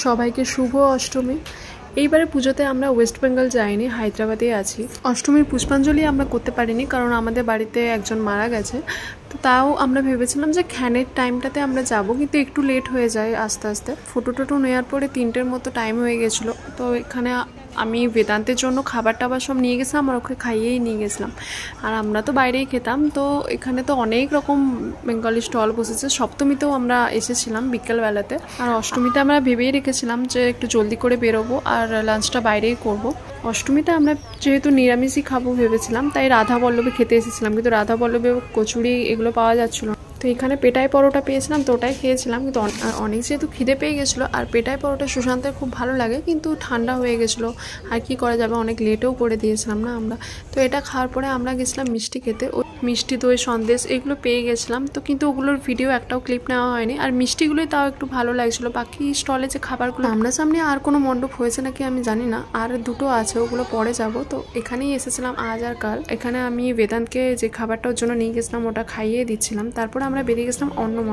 সবাইকে শুভ অষ্টমী। এইবারে পুজোতে আমরা ওয়েস্ট বেঙ্গল যাইনি, হায়দ্রাবাদে আছি। অষ্টমীর পুষ্পাঞ্জলি আমরা করতে পারিনি কারণ আমাদের বাড়িতে একজন মারা গেছে। তো তাও আমরা ভেবেছিলাম যে খ্যানের টাইমটাতে আমরা যাব, কিন্তু একটু লেট হয়ে যায় আস্তে আস্তে। ফটো টোটো নেওয়ার পরে 3টের মতো টাইম হয়ে গেছিলো। তো এখানে আমি বেদান্তের জন্য খাবার টাবার সব নিয়ে গেছিলাম আর ওকে খাইয়েই নিয়ে গেছিলাম। আর আমরা তো বাইরেই খেতাম। তো এখানে তো অনেক রকম বেঙ্গলি স্টল বসেছে। সপ্তমীতেও আমরা এসেছিলাম বিকেলবেলাতে। আর অষ্টমীতে আমরা ভেবেই রেখেছিলাম যে একটু জলদি করে বেরোবো আর লাঞ্চটা বাইরেই করব। অষ্টমীতে আমরা যেহেতু নিরামিষই খাবো ভেবেছিলাম, তাই রাধা বল্লভে খেতে এসেছিলাম, কিন্তু রাধা বল্লভে কচুরি এগুলো পাওয়া যাচ্ছিলো। তো এখানে পেটাই পরোটা পেয়েছিলাম, তো ওটাই খেয়েছিলাম। কিন্তু অনেক যেহেতু খিদে পেয়ে গেছিলো, আর পেটাই পরোটা সুশান্তের খুব ভালো লাগে, কিন্তু ঠান্ডা হয়ে গেছিলো। আর কি করা যাবে, অনেক লেটেও করে দিয়েছিলাম না আমরা। তো এটা খাওয়ার পরে আমরা গেছিলাম মিষ্টি খেতে। ওই মিষ্টি, দই, সন্দেশ এগুলো পেয়ে গেছিলাম। তো কিন্তু ওগুলোর ভিডিও একটাও ক্লিপ নেওয়া হয়নি। আর মিষ্টিগুলোই তাও একটু ভালো লাগছিলো। বাকি স্টলে যে খাবারগুলো, আমরা সামনে আর কোনো মণ্ডপ হয়েছে নাকি আমি জানি না, আর দুটো আছে, ওগুলো পরে যাব। তো এখানেই এসেছিলাম আজ আর কাল। এখানে আমি বেদান্তকে যে খাবারটার জন্য নিয়ে গেছিলাম ওটা খাইয়ে দিচ্ছিলাম। তারপরে আমরা বেরিয়ে গেছিলাম অন্য মণ্ডপে।